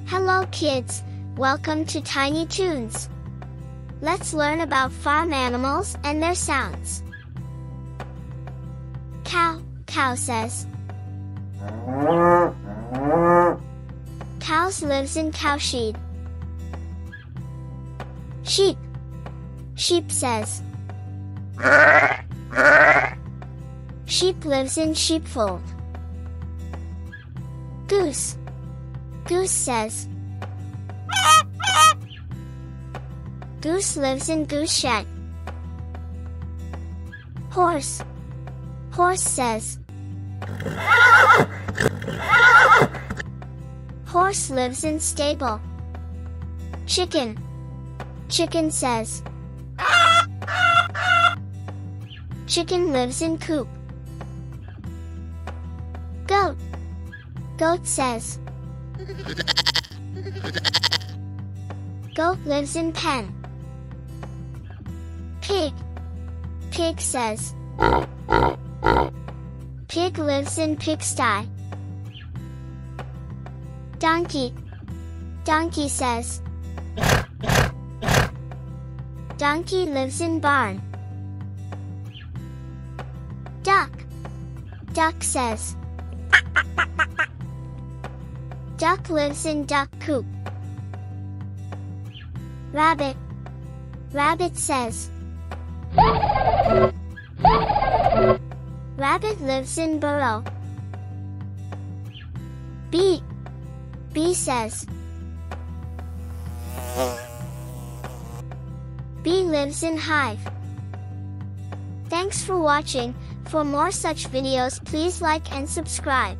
Hello kids, welcome to Tiny Toons. Let's learn about farm animals and their sounds. Cow, cow says. Cows lives in cowshed. Sheep, sheep says. Sheep lives in sheepfold. Goose, goose says. Goose lives in goose shed. Horse, horse says. Horse lives in stable. Chicken, chicken says. Chicken lives in coop. Goat, goat says. Goat lives in pen. Pig, pig says. Pig lives in pigsty. Donkey, donkey says. Donkey lives in barn. Duck, duck says. Duck lives in duck coop. Rabbit, rabbit says. Rabbit lives in burrow. Bee, bee says. Bee lives in hive. Thanks for watching. For more such videos, please like and subscribe.